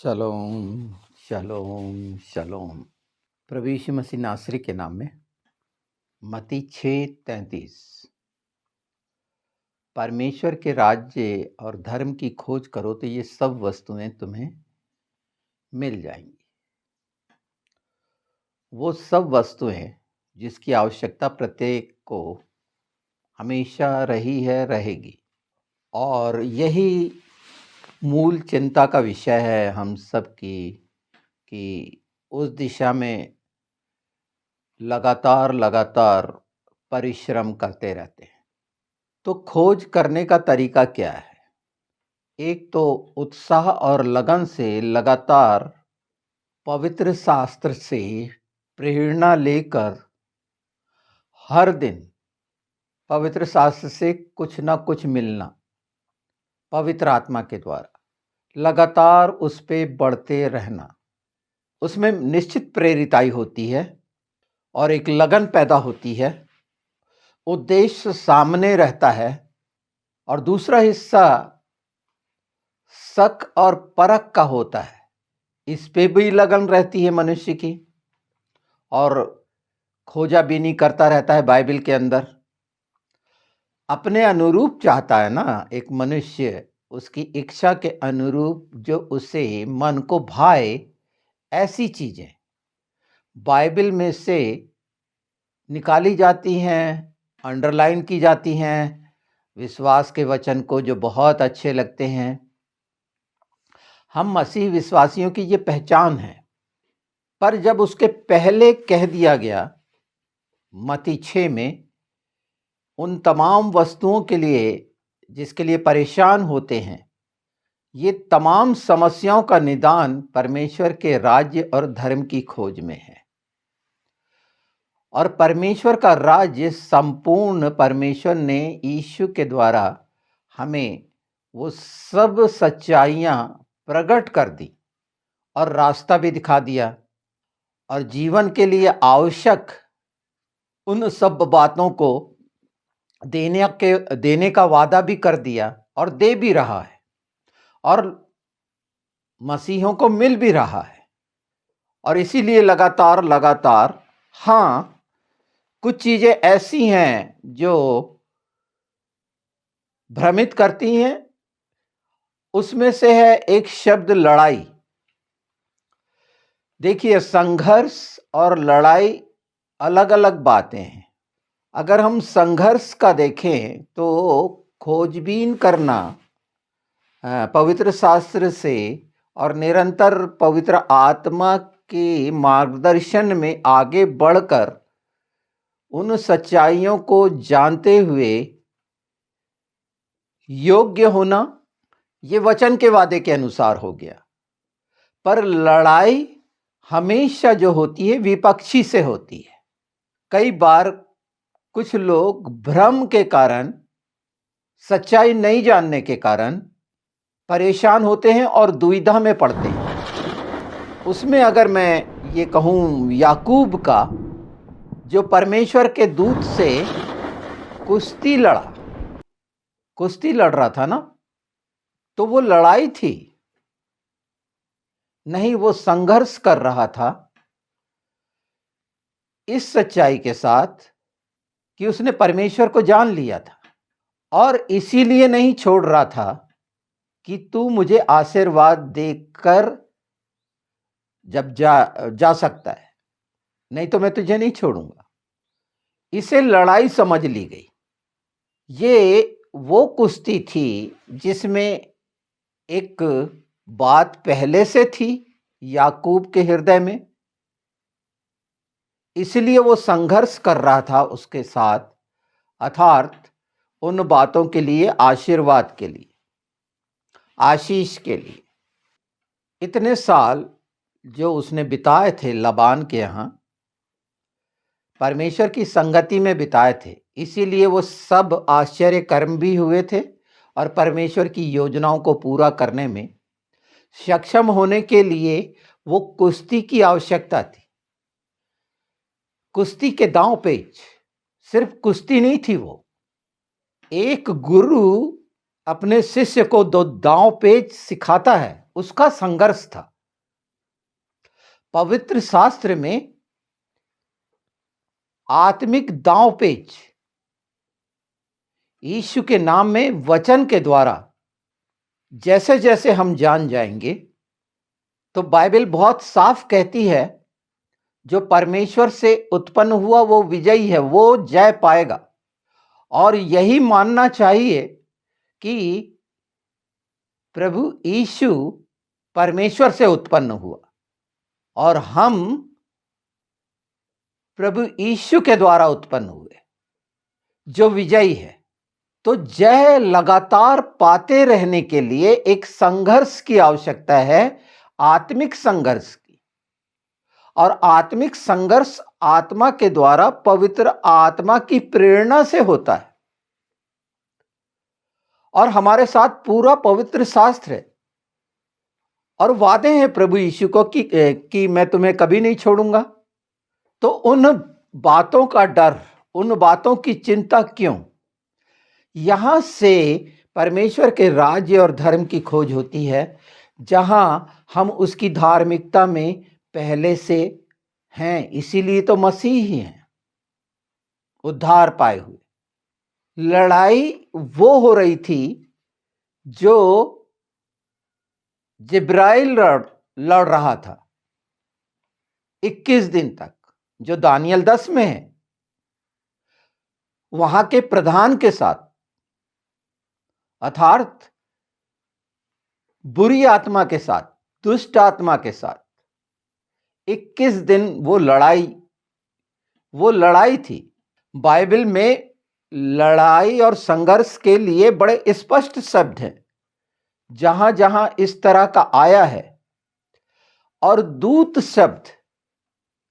शलोम शलोम शलोम। प्रभु यीशु मसीह नासरी के नाम में मत्ती 6:33। परमेश्वर के राज्य और धर्म की खोज करो तो ये सब वस्तुएं तुम्हें मिल जाएंगी। वो सब वस्तुएं जिसकी आवश्यकता प्रत्येक को हमेशा रही है, रहेगी। और यही मूल चिंता का विषय है हम सब की, कि उस दिशा में लगातार परिश्रम करते रहते हैं। तो खोज करने का तरीका क्या है? एक तो उत्साह और लगन से लगातार पवित्र शास्त्र से प्रेरणा लेकर हर दिन पवित्र शास्त्र से कुछ ना कुछ मिलना, पवित्र आत्मा के द्वारा लगातार उस पे बढ़ते रहना। उसमें निश्चित प्रेरिताई होती है और एक लगन पैदा होती है, उद्देश्य सामने रहता है। और दूसरा हिस्सा शक और परख का होता है, इस पे भी लगन रहती है मनुष्य की, और खोजाबीनी करता रहता है बाइबल के अंदर। अपने अनुरूप चाहता है ना एक मनुष्य, उसकी इच्छा के अनुरूप जो उसे मन को भाए, ऐसी चीजें बाइबल में से निकाली जाती हैं, अंडरलाइन की जाती हैं। विश्वास के वचन को जो बहुत अच्छे लगते हैं, हम मसीह विश्वासियों की ये पहचान है। पर जब उसके पहले कह दिया गया मत्ती 6 में, उन तमाम वस्तुओं के लिए जिसके लिए परेशान होते हैं, ये तमाम समस्याओं का निदान परमेश्वर के राज्य और धर्म की खोज में है। और परमेश्वर का राज्य संपूर्ण परमेश्वर ने यीशु के द्वारा हमें वो सब सच्चाइयां प्रकट कर दी और रास्ता भी दिखा दिया, और जीवन के लिए आवश्यक उन सब बातों को देने का वादा भी कर दिया और दे भी रहा है, और मसीहों को मिल भी रहा है। और इसीलिए लगातार हाँ, कुछ चीजें ऐसी हैं जो भ्रमित करती हैं। उसमें से है एक शब्द लड़ाई। देखिए, संघर्ष और लड़ाई अलग अलग बातें हैं। अगर हम संघर्ष का देखें तो खोजबीन करना पवित्र शास्त्र से और निरंतर पवित्र आत्मा के मार्गदर्शन में आगे बढ़कर उन सच्चाइयों को जानते हुए योग्य होना, ये वचन के वादे के अनुसार हो गया। पर लड़ाई हमेशा जो होती है विपक्षी से होती है। कई बार कुछ लोग भ्रम के कारण, सच्चाई नहीं जानने के कारण परेशान होते हैं और दुविधा में पड़ते हैं। उसमें अगर मैं ये कहूँ, याकूब का जो परमेश्वर के दूत से कुश्ती लड़ रहा था ना, तो वो लड़ाई थी नहीं, वो संघर्ष कर रहा था इस सच्चाई के साथ कि उसने परमेश्वर को जान लिया था, और इसीलिए नहीं छोड़ रहा था कि तू मुझे आशीर्वाद देकर जब जा सकता है, नहीं तो मैं तुझे नहीं छोड़ूंगा। इसे लड़ाई समझ ली गई। ये वो कुश्ती थी जिसमें एक बात पहले से थी याकूब के हृदय में, इसलिए वो संघर्ष कर रहा था उसके साथ, अर्थात उन बातों के लिए, आशीर्वाद के लिए, आशीष के लिए। इतने साल जो उसने बिताए थे लबान के यहाँ, परमेश्वर की संगति में बिताए थे, इसीलिए वो सब आश्चर्य कर्म भी हुए थे, और परमेश्वर की योजनाओं को पूरा करने में सक्षम होने के लिए वो कुश्ती की आवश्यकता थी। कुश्ती के दांव पेच सिर्फ कुश्ती नहीं थी, वो एक गुरु अपने शिष्य को दो दांव पेच सिखाता है, उसका संघर्ष था। पवित्र शास्त्र में आत्मिक दांवपेच यीशु के नाम में वचन के द्वारा जैसे जैसे हम जान जाएंगे, तो बाइबल बहुत साफ कहती है जो परमेश्वर से उत्पन्न हुआ वो विजयी है, वो जय पाएगा। और यही मानना चाहिए कि प्रभु यीशु परमेश्वर से उत्पन्न हुआ और हम प्रभु यीशु के द्वारा उत्पन्न हुए जो विजयी है। तो जय लगातार पाते रहने के लिए एक संघर्ष की आवश्यकता है, आत्मिक संघर्ष की। और आत्मिक संघर्ष आत्मा के द्वारा पवित्र आत्मा की प्रेरणा से होता है। और हमारे साथ पूरा पवित्र शास्त्र है और वादे हैं प्रभु यीशु को कि मैं तुम्हें कभी नहीं छोड़ूंगा। तो उन बातों का डर, उन बातों की चिंता क्यों? यहां से परमेश्वर के राज्य और धर्म की खोज होती है, जहां हम उसकी धार्मिकता में पहले से हैं। इसीलिए तो मसीह ही हैं, उद्धार पाए हुए। लड़ाई वो हो रही थी जो जिब्राइल लड़ रहा था 21 दिन तक, जो दानियल 10 में है, वहां के प्रधान के साथ, अर्थात बुरी आत्मा के साथ, दुष्ट आत्मा के साथ 21 दिन वो लड़ाई थी। बाइबल में लड़ाई और संघर्ष के लिए बड़े स्पष्ट शब्द हैं जहां जहां इस तरह का आया है। और दूत शब्द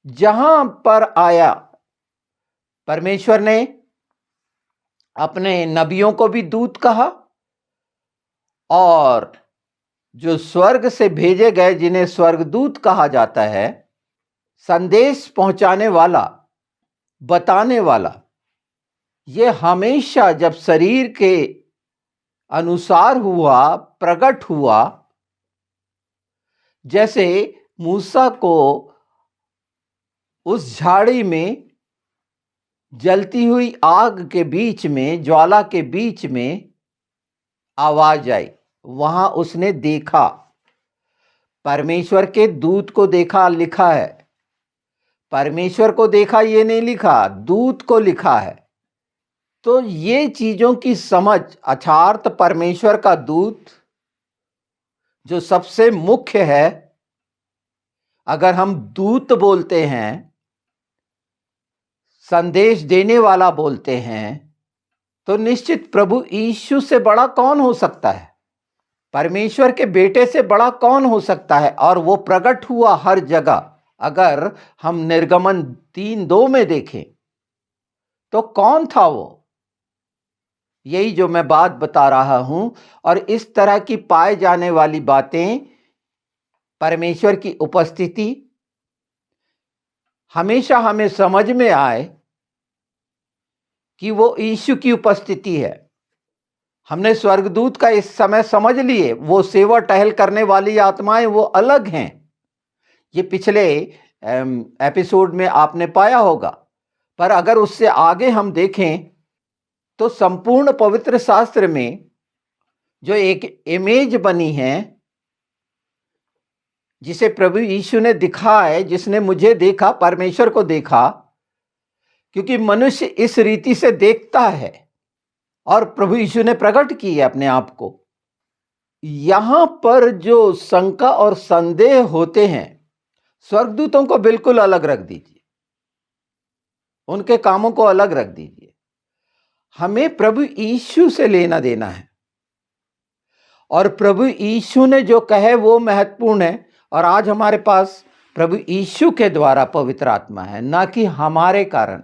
जहां पर आया, परमेश्वर ने अपने नबियों को भी दूत कहा, और जो स्वर्ग से भेजे गए, जिन्हें स्वर्गदूत कहा जाता है, संदेश पहुंचाने वाला, बताने वाला, ये हमेशा जब शरीर के अनुसार हुआ, प्रकट हुआ। जैसे मूसा को उस झाड़ी में, जलती हुई आग के बीच में, ज्वाला के बीच में आवाज आई, वहां उसने देखा, परमेश्वर के दूत को देखा, लिखा है। परमेश्वर को देखा ये नहीं लिखा, दूत को लिखा है। तो ये चीजों की समझ, अर्थात परमेश्वर का दूत जो सबसे मुख्य है। अगर हम दूत बोलते हैं, संदेश देने वाला बोलते हैं, तो निश्चित प्रभु यीशु से बड़ा कौन हो सकता है? परमेश्वर के बेटे से बड़ा कौन हो सकता है? और वो प्रकट हुआ हर जगह। अगर हम निर्गमन 3:2 में देखें तो कौन था वो? यही जो मैं बात बता रहा हूं। और इस तरह की पाए जाने वाली बातें, परमेश्वर की उपस्थिति, हमेशा हमें समझ में आए कि वो यीशु की उपस्थिति है। हमने स्वर्गदूत का इस समय समझ लिए, वो सेवा टहल करने वाली आत्माएं वो अलग हैं। ये पिछले एपिसोड में आपने पाया होगा। पर अगर उससे आगे हम देखें तो संपूर्ण पवित्र शास्त्र में जो एक इमेज बनी है, जिसे प्रभु यीशु ने दिखा है, जिसने मुझे देखा, परमेश्वर को देखा, क्योंकि मनुष्य इस रीति से देखता है और प्रभु यीशु ने प्रकट की है अपने आप को। यहां पर जो शंका और संदेह होते हैं, स्वर्गदूतों को बिल्कुल अलग रख दीजिए, उनके कामों को अलग रख दीजिए। हमें प्रभु यीशु से लेना देना है, और प्रभु यीशु ने जो कहे वो महत्वपूर्ण है। और आज हमारे पास प्रभु यीशु के द्वारा पवित्र आत्मा है, ना कि हमारे कारण।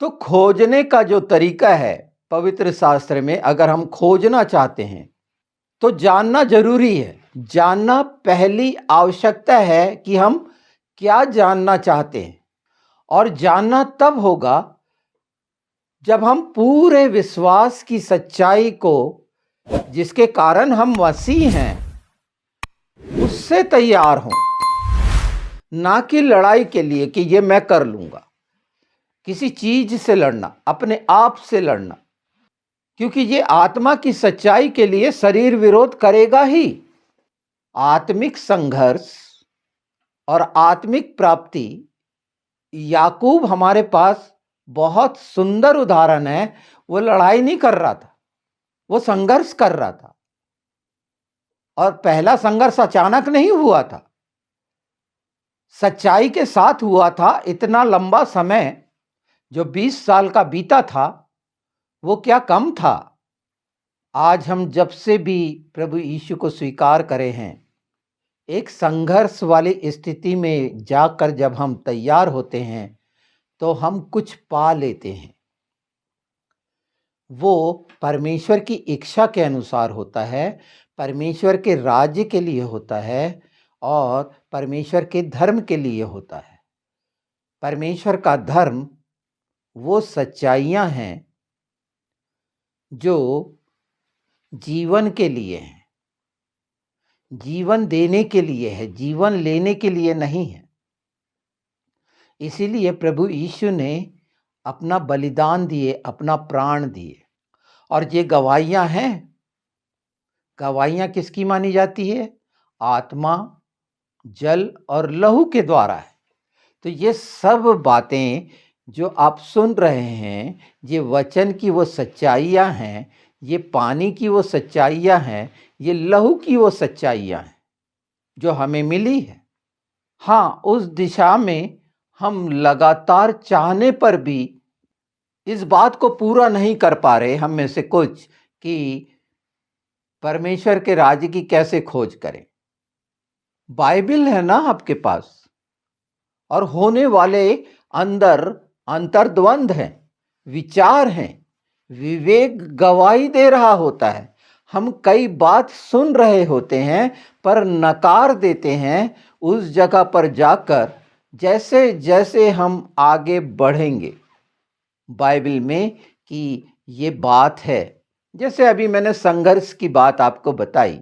तो खोजने का जो तरीका है पवित्र शास्त्र में, अगर हम खोजना चाहते हैं तो जानना जरूरी है। जानना पहली आवश्यकता है कि हम क्या जानना चाहते हैं। और जानना तब होगा जब हम पूरे विश्वास की सच्चाई को, जिसके कारण हम मसीह हैं, उससे तैयार हों। ना कि लड़ाई के लिए कि ये मैं कर लूंगा। किसी चीज से लड़ना, अपने आप से लड़ना, क्योंकि ये आत्मा की सच्चाई के लिए शरीर विरोध करेगा ही। आत्मिक संघर्ष और आत्मिक प्राप्ति, याकूब हमारे पास बहुत सुंदर उदाहरण है। वो लड़ाई नहीं कर रहा था, वो संघर्ष कर रहा था। और पहला संघर्ष अचानक नहीं हुआ था, सच्चाई के साथ हुआ था। इतना लंबा समय जो 20 साल का बीता था, वो क्या कम था। आज हम जब से भी प्रभु यीशु को स्वीकार करे हैं, एक संघर्ष वाली स्थिति में जाकर जब हम तैयार होते हैं तो हम कुछ पा लेते हैं। वो परमेश्वर की इच्छा के अनुसार होता है, परमेश्वर के राज्य के लिए होता है और परमेश्वर के धर्म के लिए होता है। परमेश्वर का धर्म वो सच्चाइयां हैं जो जीवन के लिए हैं, जीवन देने के लिए है, जीवन लेने के लिए नहीं है। इसीलिए प्रभु यीशु ने अपना बलिदान दिए, अपना प्राण दिए। और ये गवाहियां हैं। गवाहियां किसकी मानी जाती है? आत्मा, जल और लहू के द्वारा है। तो ये सब बातें जो आप सुन रहे हैं, ये वचन की वो सच्चाइयां हैं, ये पानी की वो सच्चाइयां हैं, ये लहू की वो सच्चाइयां हैं जो हमें मिली है। हाँ, उस दिशा में हम लगातार चाहने पर भी इस बात को पूरा नहीं कर पा रहे, हम में से कुछ, कि परमेश्वर के राज्य की कैसे खोज करें। बाइबल है ना आपके पास, और होने वाले अंदर अंतर्द्वंद हैं, विचार हैं, विवेक गवाही दे रहा होता है। हम कई बात सुन रहे होते हैं पर नकार देते हैं उस जगह पर जाकर, जैसे जैसे हम आगे बढ़ेंगे बाइबल में कि ये बात है। जैसे अभी मैंने संघर्ष की बात आपको बताई,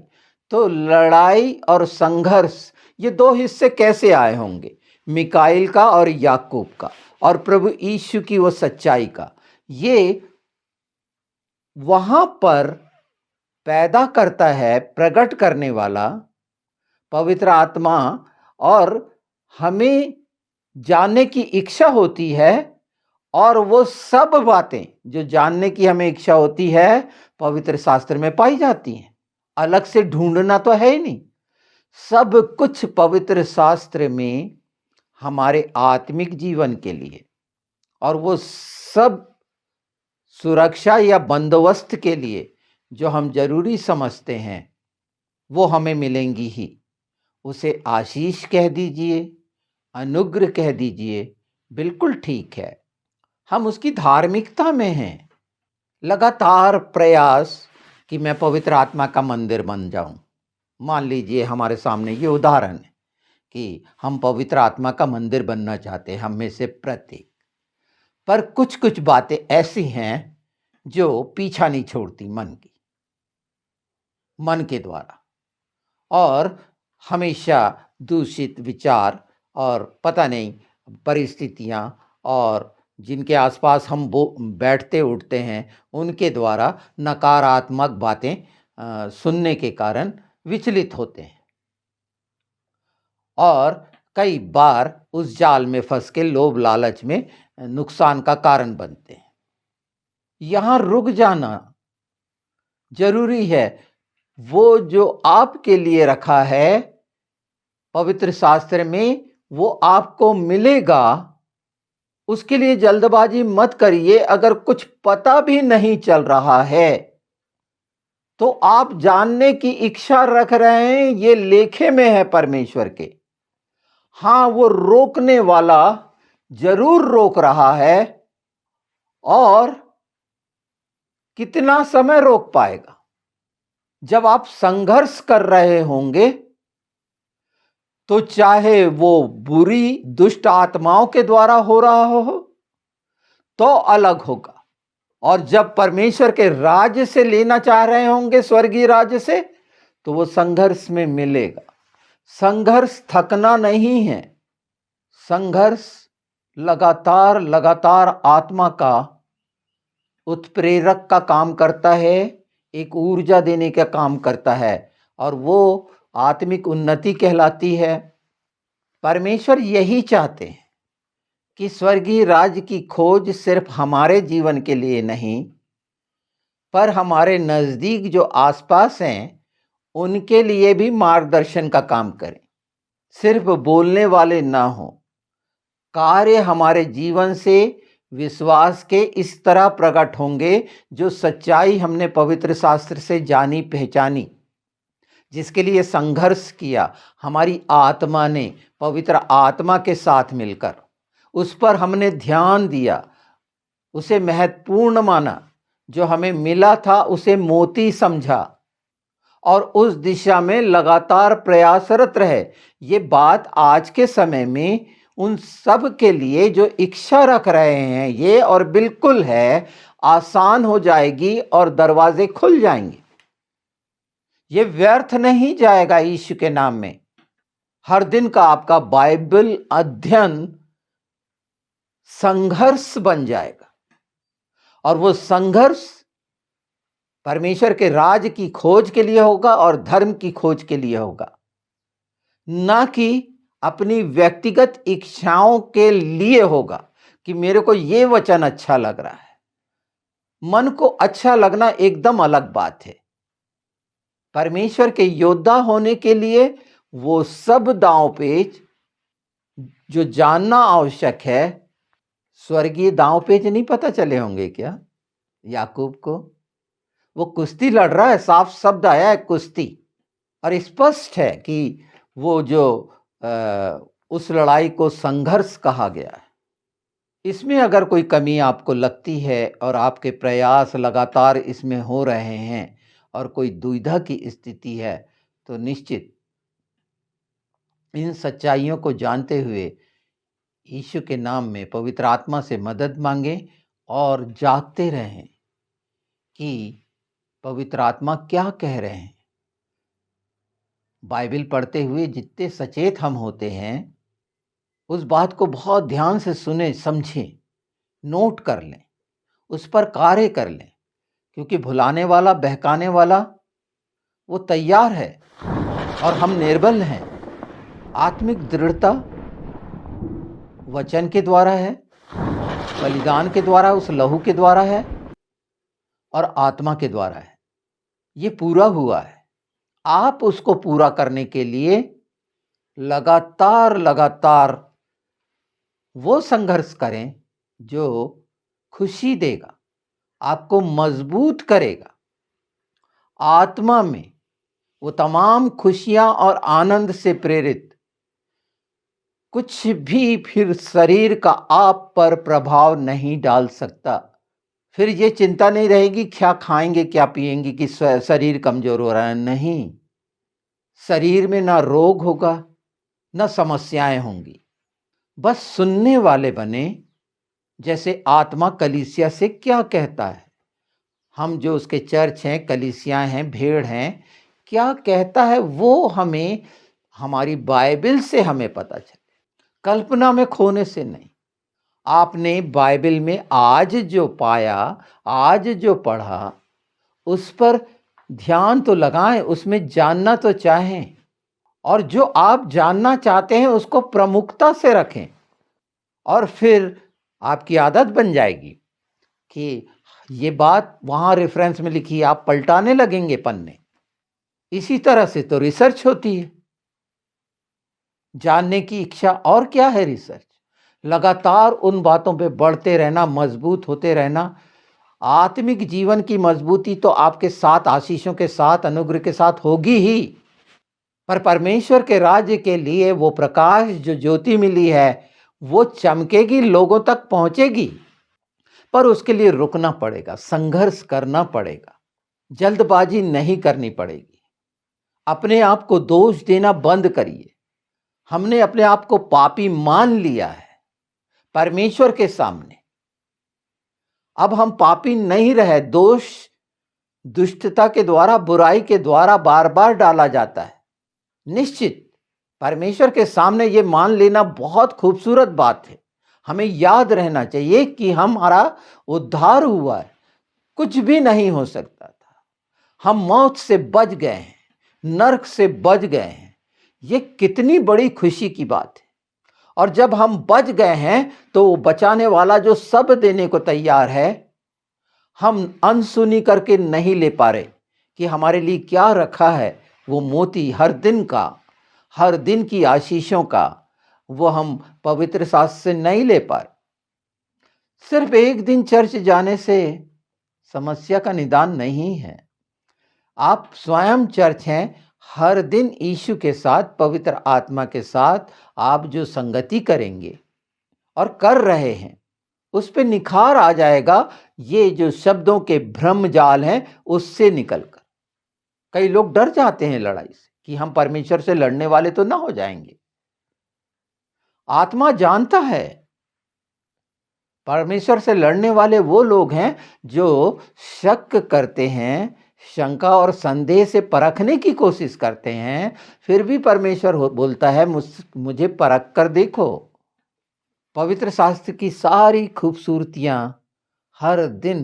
तो लड़ाई और संघर्ष ये दो हिस्से कैसे आए होंगे? मिकाइल का और याकूब का, और प्रभु यीशु की वो सच्चाई का। ये वहां पर पैदा करता है, प्रकट करने वाला पवित्र आत्मा। और हमें जानने की इच्छा होती है, और वो सब बातें जो जानने की हमें इच्छा होती है पवित्र शास्त्र में पाई जाती हैं। अलग से ढूंढना तो है ही नहीं, सब कुछ पवित्र शास्त्र में हमारे आत्मिक जीवन के लिए, और वो सब सुरक्षा या बंदोबस्त के लिए जो हम जरूरी समझते हैं, वो हमें मिलेंगी ही। उसे आशीष कह दीजिए, अनुग्रह कह दीजिए, बिल्कुल ठीक है। हम उसकी धार्मिकता में हैं, लगातार प्रयास कि मैं पवित्र आत्मा का मंदिर बन जाऊं। मान लीजिए हमारे सामने ये उदाहरण है कि हम पवित्र आत्मा का मंदिर बनना चाहते हैं, हम में से प्रत्येक। पर कुछ कुछ बातें ऐसी हैं जो पीछा नहीं छोड़ती मन के द्वारा, और हमेशा दूषित विचार और पता नहीं परिस्थितियां, और जिनके आसपास हम बैठते उठते हैं उनके द्वारा नकारात्मक बातें सुनने के कारण विचलित होते हैं, और कई बार उस जाल में फंस के लोभ लालच में नुकसान का कारण बनते हैं। यहां रुक जाना जरूरी है। वो जो आपके लिए रखा है पवित्र शास्त्र में, वो आपको मिलेगा। उसके लिए जल्दबाजी मत करिए। अगर कुछ पता भी नहीं चल रहा है तो आप जानने की इच्छा रख रहे हैं, ये लेखे में है परमेश्वर के। हां, वो रोकने वाला जरूर रोक रहा है, और कितना समय रोक पाएगा? जब आप संघर्ष कर रहे होंगे तो चाहे वो बुरी दुष्ट आत्माओं के द्वारा हो रहा हो तो अलग होगा, और जब परमेश्वर के राज्य से लेना चाह रहे होंगे, स्वर्गीय राज्य से, तो वो संघर्ष में मिलेगा। संघर्ष थकना नहीं है, संघर्ष लगातार लगातार आत्मा का उत्प्रेरक का काम करता है, एक ऊर्जा देने का काम करता है, और वो आत्मिक उन्नति कहलाती है। परमेश्वर यही चाहते हैं कि स्वर्गीय राज्य की खोज सिर्फ हमारे जीवन के लिए नहीं, पर हमारे नज़दीक जो आसपास हैं उनके लिए भी मार्गदर्शन का काम करें। सिर्फ बोलने वाले ना हो, कार्य हमारे जीवन से विश्वास के इस तरह प्रकट होंगे जो सच्चाई हमने पवित्र शास्त्र से जानी पहचानी, जिसके लिए संघर्ष किया हमारी आत्मा ने पवित्र आत्मा के साथ मिलकर, उस पर हमने ध्यान दिया, उसे महत्वपूर्ण माना, जो हमें मिला था उसे मोती समझा और उस दिशा में लगातार प्रयासरत रहे। ये बात आज के समय में उन सब के लिए जो इच्छा रख रहे हैं ये और बिल्कुल है, आसान हो जाएगी और दरवाजे खुल जाएंगे। ये व्यर्थ नहीं जाएगा यीशु के नाम में। हर दिन का आपका बाइबल अध्ययन संघर्ष बन जाएगा, और वो संघर्ष परमेश्वर के राज की खोज के लिए होगा और धर्म की खोज के लिए होगा, ना कि अपनी व्यक्तिगत इच्छाओं के लिए होगा कि मेरे को ये वचन अच्छा लग रहा है। मन को अच्छा लगना एकदम अलग बात है। परमेश्वर के योद्धा होने के लिए वो सब दांव पेच जो जानना आवश्यक है, स्वर्गीय दांव पेच नहीं पता चले होंगे क्या याकूब को? वो कुश्ती लड़ रहा है, साफ शब्द आया है कुश्ती, और स्पष्ट है कि वो जो उस लड़ाई को संघर्ष कहा गया है। इसमें अगर कोई कमी आपको लगती है और आपके प्रयास लगातार इसमें हो रहे हैं और कोई दुविधा की स्थिति है, तो निश्चित इन सच्चाइयों को जानते हुए यीशु के नाम में पवित्र आत्मा से मदद मांगें और जागते रहें कि पवित्र आत्मा क्या कह रहे हैं। बाइबल पढ़ते हुए जितने सचेत हम होते हैं, उस बात को बहुत ध्यान से सुने, समझें, नोट कर लें, उस पर कार्य कर लें, क्योंकि भुलाने वाला, बहकाने वाला वो तैयार है और हम निर्बल हैं। आत्मिक दृढ़ता वचन के द्वारा है, बलिदान के द्वारा, उस लहू के द्वारा है और आत्मा के द्वारा है। ये पूरा हुआ है। आप उसको पूरा करने के लिए लगातार लगातार वो संघर्ष करें जो खुशी देगा, आपको मजबूत करेगा। आत्मा में वो तमाम खुशियां और आनंद से प्रेरित कुछ भी फिर शरीर का आप पर प्रभाव नहीं डाल सकता। फिर ये चिंता नहीं रहेगी क्या खाएंगे क्या पिएंगे कि शरीर कमजोर हो रहा है। नहीं, शरीर में ना रोग होगा ना समस्याएं होंगी। बस सुनने वाले बने, जैसे आत्मा कलीसिया से क्या कहता है। हम जो उसके चर्च हैं, कलीसियां हैं, भेड़ हैं, क्या कहता है वो हमें हमारी बाइबल से हमें पता चले, कल्पना में खोने से नहीं। आपने बाइबल में आज जो पाया, आज जो पढ़ा, उस पर ध्यान तो लगाएं, उसमें जानना तो चाहें, और जो आप जानना चाहते हैं उसको प्रमुखता से रखें, और फिर आपकी आदत बन जाएगी कि ये बात वहाँ रेफरेंस में लिखी है, आप पलटाने लगेंगे पन्ने। इसी तरह से तो रिसर्च होती है, जानने की इच्छा। और क्या है रिसर्च? लगातार उन बातों पे बढ़ते रहना, मजबूत होते रहना। आत्मिक जीवन की मजबूती तो आपके साथ, आशीषों के साथ, अनुग्रह के साथ होगी ही, पर परमेश्वर के राज्य के लिए वो प्रकाश जो ज्योति मिली है वो चमकेगी, लोगों तक पहुंचेगी, पर उसके लिए रुकना पड़ेगा, संघर्ष करना पड़ेगा, जल्दबाजी नहीं करनी पड़ेगी। अपने आप को दोष देना बंद करिए। हमने अपने आप को पापी मान लिया है परमेश्वर के सामने। अब हम पापी नहीं रहे। दोष दुष्टता के द्वारा, बुराई के द्वारा बार बार डाला जाता है। निश्चित परमेश्वर के सामने ये मान लेना बहुत खूबसूरत बात है। हमें याद रहना चाहिए कि हमारा उद्धार हुआ है, कुछ भी नहीं हो सकता था। हम मौत से बच गए हैं, नरक से बच गए हैं। ये कितनी बड़ी खुशी की बात है। और जब हम बच गए हैं तो वो बचाने वाला जो सब देने को तैयार है, हम अनसुनी करके नहीं ले पा रहे कि हमारे लिए क्या रखा है। वो मोती हर दिन का, हर दिन की आशीषों का, वो हम पवित्र शास्त्र से नहीं ले पाए। सिर्फ एक दिन चर्च जाने से समस्या का निदान नहीं है। आप स्वयं चर्च हैं। हर दिन यीशु के साथ, पवित्र आत्मा के साथ आप जो संगति करेंगे और कर रहे हैं, उस पे निखार आ जाएगा। ये जो शब्दों के भ्रम जाल हैं उससे निकलकर कई लोग डर जाते हैं लड़ाई से कि हम परमेश्वर से लड़ने वाले तो ना हो जाएंगे। आत्मा जानता है परमेश्वर से लड़ने वाले वो लोग हैं जो शक करते हैं, शंका और संदेह से परखने की कोशिश करते हैं। फिर भी परमेश्वर बोलता है मुझे परख कर देखो। पवित्र शास्त्र की सारी खूबसूरतियां हर दिन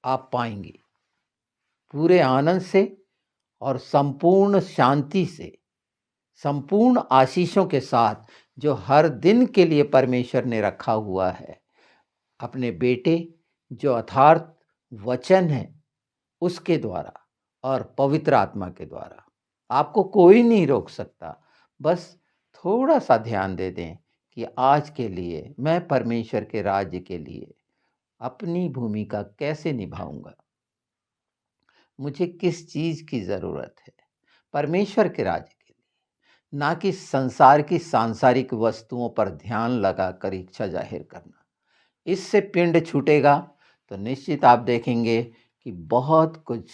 आप पाएंगे, पूरे आनंद से और संपूर्ण शांति से, संपूर्ण आशीषों के साथ, जो हर दिन के लिए परमेश्वर ने रखा हुआ है अपने बेटे जो अर्थात वचन है उसके द्वारा और पवित्र आत्मा के द्वारा। आपको कोई नहीं रोक सकता। बस थोड़ा सा ध्यान दे दें कि आज के लिए मैं परमेश्वर के राज्य के लिए अपनी भूमिका कैसे निभाऊंगा, मुझे किस चीज की जरूरत है परमेश्वर के राज्य के लिए, ना कि संसार की सांसारिक वस्तुओं पर ध्यान लगाकर इच्छा जाहिर करना। इससे पिंड छूटेगा तो निश्चित आप देखेंगे कि बहुत कुछ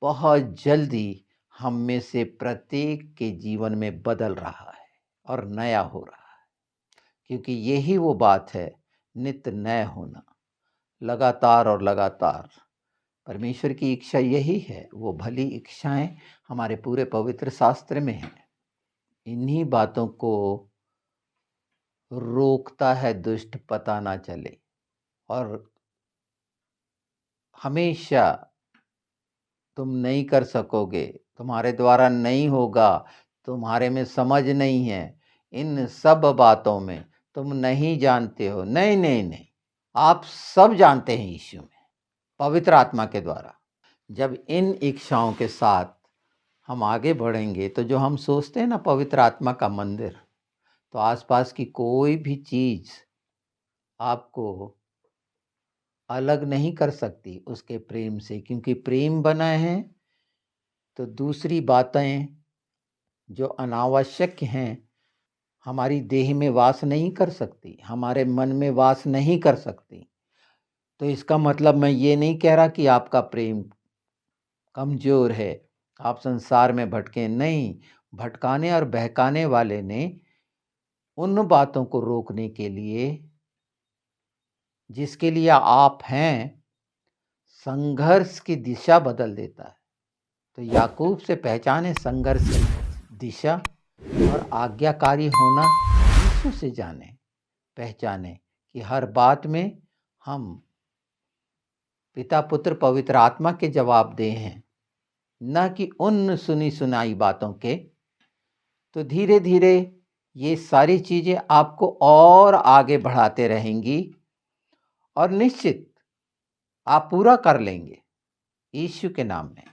बहुत जल्दी हम में से प्रत्येक के जीवन में बदल रहा है और नया हो रहा है। क्योंकि यही वो बात है, नित्य नए होना, लगातार और लगातार। परमेश्वर की इच्छा यही है। वो भली इच्छाएं हमारे पूरे पवित्र शास्त्र में हैं। इन्हीं बातों को रोकता है दुष्ट, पता ना चले। और हमेशा तुम नहीं कर सकोगे, तुम्हारे द्वारा नहीं होगा, तुम्हारे में समझ नहीं है, इन सब बातों में तुम नहीं जानते हो। नहीं नहीं नहीं, आप सब जानते हैं यीशु में, पवित्र आत्मा के द्वारा। जब इन इच्छाओं के साथ हम आगे बढ़ेंगे तो जो हम सोचते हैं ना पवित्र आत्मा का मंदिर, तो आसपास की कोई भी चीज आपको अलग नहीं कर सकती उसके प्रेम से। क्योंकि प्रेम बना है तो दूसरी बातें जो अनावश्यक हैं हमारी देह में वास नहीं कर सकती, हमारे मन में वास नहीं कर सकती। तो इसका मतलब मैं ये नहीं कह रहा कि आपका प्रेम कमजोर है, आप संसार में भटके नहीं। भटकाने और बहकाने वाले ने उन बातों को रोकने के लिए जिसके लिए आप हैं, संघर्ष की दिशा बदल देता है। तो याकूब से पहचाने संघर्ष की दिशा और आज्ञाकारी होना। यीशु से जाने, पहचाने कि हर बात में हम पिता पुत्र पवित्र आत्मा के जवाब दे हैं, न कि उन सुनी सुनाई बातों के। तो धीरे धीरे ये सारी चीजें आपको और आगे बढ़ाते रहेंगी और निश्चित आप पूरा कर लेंगे यीशु के नाम में।